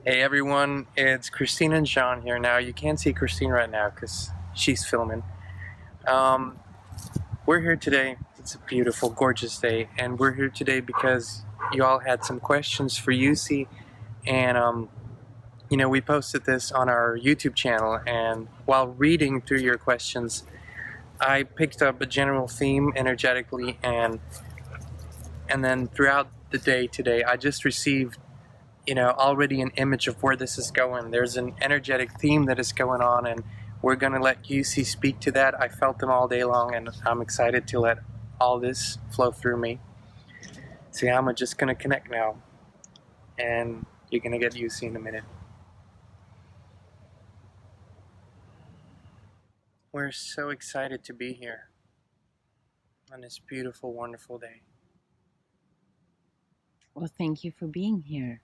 Hey everyone, it's Christine and John here. Now you can't see Christine right now because she's filming. Um, we're here today. It's a beautiful, gorgeous day, and we're here today because you all had some questions for EUCY, and we posted this on our YouTube channel. And while reading through your questions, I picked up a general theme energetically, and then throughout the day today, I just received already an image of where this is going. There's an energetic theme that is going on, and we're going to let EUCY speak to that. I felt them all day long, and I'm excited to let all this flow through me. So yeah, I'm just going to connect now, and you're going to get EUCY in a minute. We're so excited to be here on this beautiful, wonderful day. Well, thank you for being here.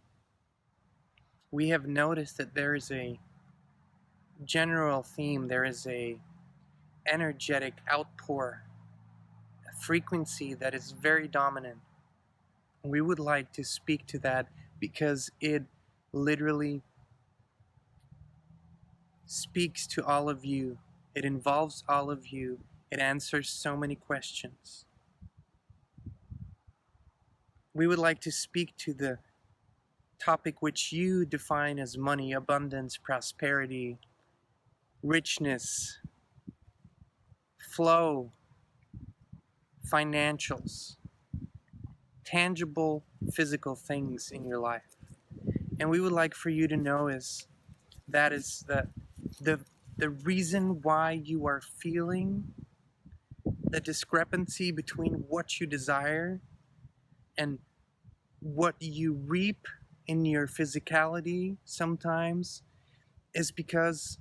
We have noticed that there is a general theme, there is a energetic outpour, a frequency that is very dominant. We would like to speak to that because it literally speaks to all of you. It involves all of you. It answers so many questions. We would like to speak to the topic which you define as money, abundance, prosperity, richness, flow, financials, tangible physical things in your life. And we would like for you to know that is the reason why you are feeling the discrepancy between what you desire and what you reap in your physicality sometimes is because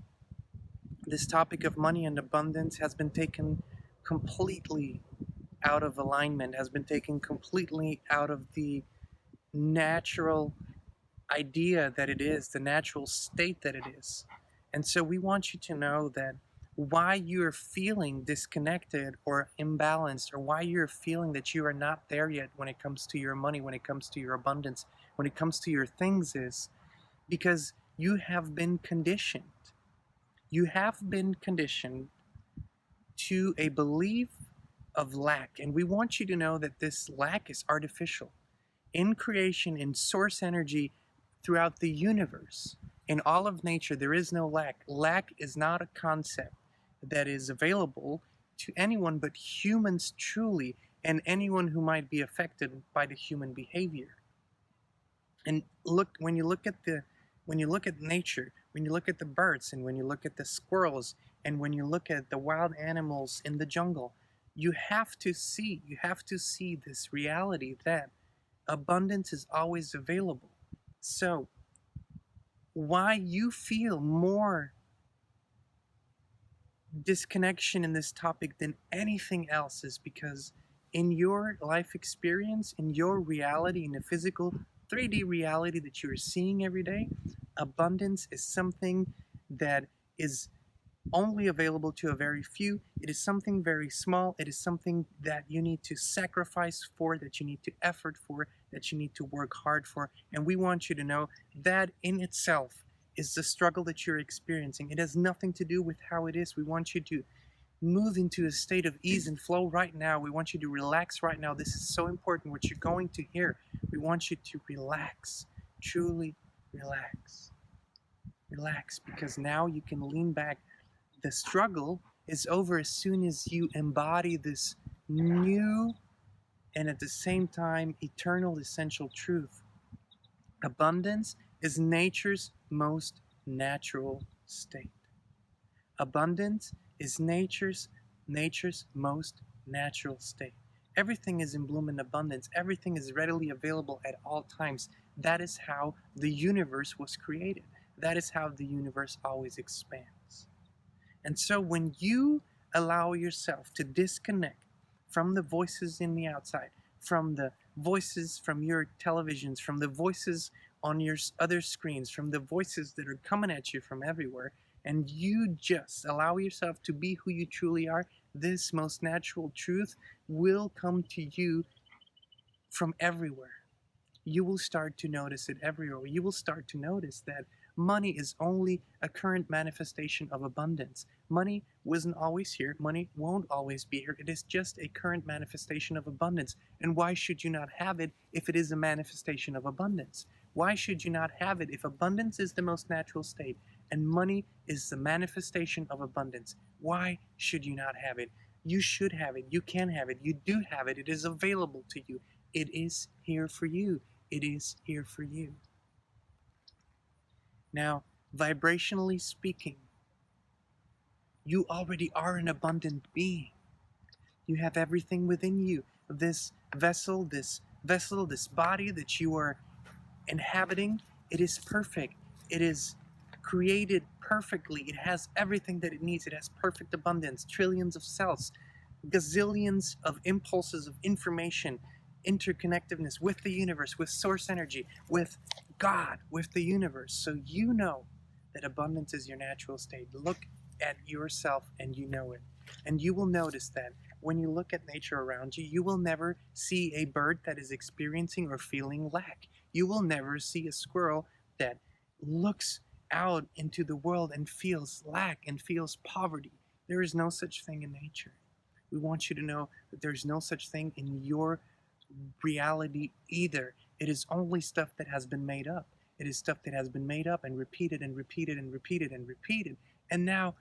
this topic of money and abundance has been taken completely out of alignment, has been taken completely out of the natural idea that it is, the natural state that it is. And so we want you to know that why you're feeling disconnected or imbalanced, or why you're feeling that you are not there yet when it comes to your money, when it comes to your abundance, when it comes to your things, is because you have been conditioned. You have been conditioned to a belief of lack. And we want you to know that this lack is artificial. In creation, in source energy, throughout the universe, in all of nature, there is no lack. Lack is not a concept that is available to anyone but humans truly, and anyone who might be affected by the human behavior. And when you look at nature, when you look at the birds, and when you look at the squirrels, and when you look at the wild animals in the jungle, you have to see this reality that abundance is always available. So why you feel more disconnection in this topic than anything else is because in your life experience, in your reality, in the physical 3D reality that you're seeing every day, abundance is something that is only available to a very few. It is something very small. It is something that you need to sacrifice for, that you need to effort for, that you need to work hard for. And we want you to know that in itself is the struggle that you're experiencing. It has nothing to do with how it is. We want you to move into a state of ease and flow right now. We want you to relax right now. This is so important, what you're going to hear. We want you to relax, truly relax. Relax, because now you can lean back. The struggle is over as soon as you embody this new and at the same time eternal essential truth. Abundance is nature's most natural state. Abundance is nature's most natural state. Everything is in bloom and abundance. Everything is readily available at all times. That is how the universe was created. That is how the universe always expands. And so when you allow yourself to disconnect from the voices in the outside, from the voices from your televisions, from the voices on your other screens, from the voices that are coming at you from everywhere, and you just allow yourself to be who you truly are, this most natural truth will come to you from everywhere. you will start to notice it everywhere. You will start to notice that money is only a current manifestation of abundance. Money wasn't always here. Money won't always be here. It is just a current manifestation of abundance. And why should you not have it if it is a manifestation of abundance? Why should you not have it if abundance is the most natural state and money is the manifestation of abundance? Why should you not have it? You should have it. You can have it. You do have it. It is available to you. It is here for you. It is here for you. Now, vibrationally speaking, you already are an abundant being. You have everything within you. This vessel, this body that you are inhabiting, it is perfect. It is created perfectly. It has everything that it needs. It has perfect abundance, trillions of cells, gazillions of impulses of information, interconnectedness with the universe, with source energy, with God, with the universe. So you know that abundance is your natural state. Look at yourself and you know it. And you will notice that when you look at nature around you, you will never see a bird that is experiencing or feeling lack. You will never see a squirrel that looks out into the world and feels lack and feels poverty. There is no such thing in nature. We want you to know that there's no such thing in your reality either. It is only stuff that has been made up. It is stuff that has been made up and repeated and repeated and repeated and repeated. And now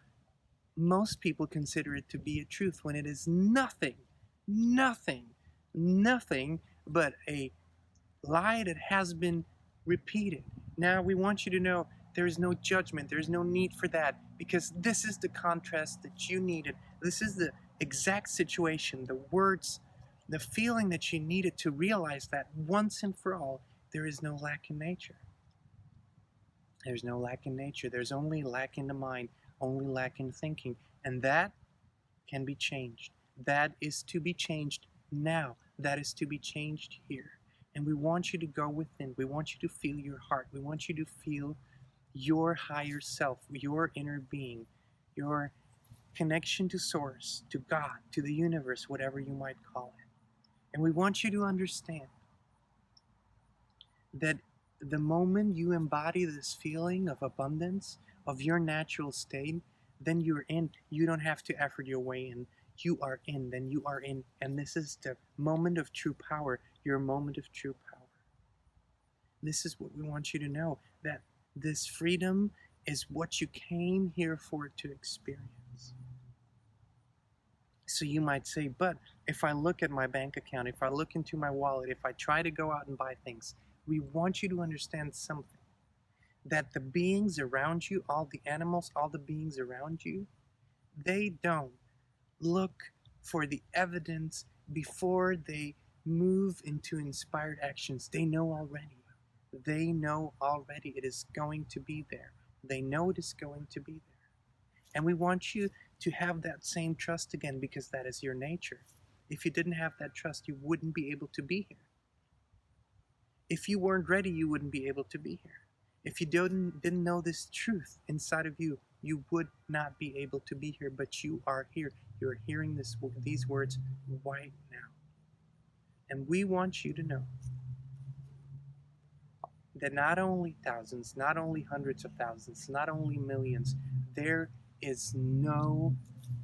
most people consider it to be a truth when it is nothing, nothing, nothing but a lie that has been repeated. Now we want you to know there is no judgment. There is no need for that because this is the contrast that you needed. This is the exact situation, the words, the feeling that you needed to realize that once and for all, there is no lack in nature. There's no lack in nature. There's only lack in the mind, only lack in thinking. And that can be changed. That is to be changed now. That is to be changed here. And we want you to go within. We want you to feel your heart. We want you to feel your higher self, your inner being, your connection to source, to God, to the universe, whatever you might call it. And we want you to understand that the moment you embody this feeling of abundance, of your natural state, then you're in. You don't have to effort your way in. You are in, then you are in. And this is the moment of true power, your moment of true power. This is what we want you to know, that this freedom is what you came here for to experience. So you might say, but if I look at my bank account, if I look into my wallet, if I try to go out and buy things, we want you to understand something. That the beings around you, all the animals, all the beings around you, they don't look for the evidence before they move into inspired actions. They know already. They know already it is going to be there. They know it is going to be there. And we want you to have that same trust again because that is your nature. If you didn't have that trust, you wouldn't be able to be here. If you weren't ready, you wouldn't be able to be here. If you didn't know this truth inside of you, you would not be able to be here, but you are here. You're hearing these words right now. And we want you to know that not only thousands, not only hundreds of thousands, not only millions, there is no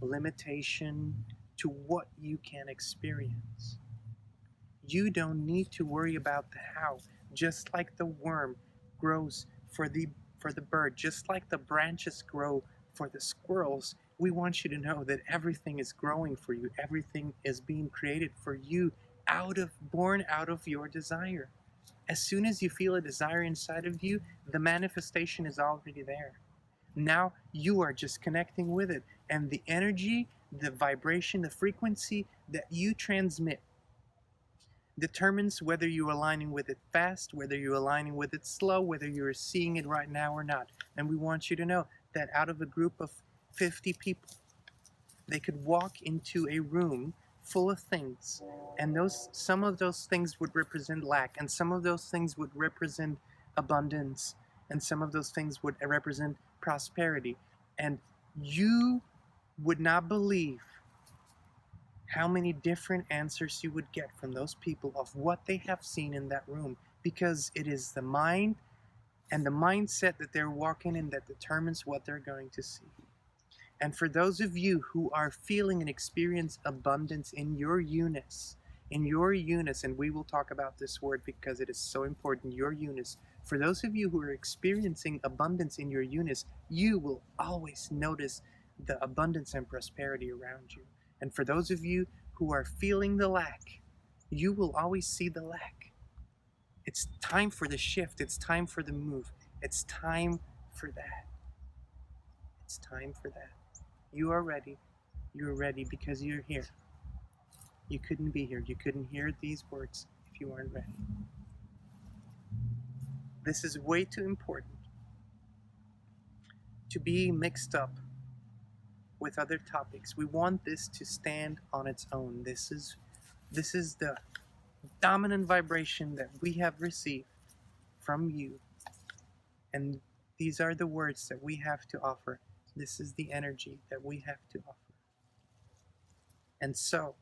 limitation to what you can experience. You don't need to worry about the how. Just like the worm grows for the bird, just like the branches grow for the squirrels, we want you to know that everything is growing for you. Everything is being created for you, born out of your desire. As soon as you feel a desire inside of you, the manifestation is already there. Now you are just connecting with it. And the energy, the vibration, the frequency that you transmit determines whether you're aligning with it fast, whether you're aligning with it slow, whether you're seeing it right now or not. And we want you to know that out of a group of 50 people, they could walk into a room full of things, and some of those things would represent lack, and some of those things would represent abundance, and some of those things would represent prosperity. And you would not believe how many different answers you would get from those people of what they have seen in that room, because it is the mind and the mindset that they're walking in that determines what they're going to see. And for those of you who are feeling and experience abundance in your eunice, and we will talk about this word because it is so important, your eunice. For those of you who are experiencing abundance in your eunice, you will always notice the abundance and prosperity around you. And for those of you who are feeling the lack, you will always see the lack. It's time for the shift. It's time for the move. It's time for that. It's time for that. You are ready. You're ready because you're here. You couldn't be here. You couldn't hear these words if you weren't ready. This is way too important to be mixed up with other topics. We want this to stand on its own. This is the dominant vibration that we have received from you. And these are the words that we have to offer. This is the energy that we have to offer. And so,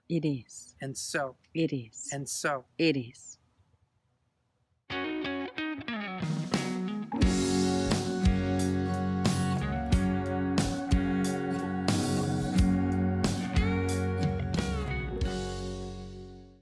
It is. and so, It is. and so, It is.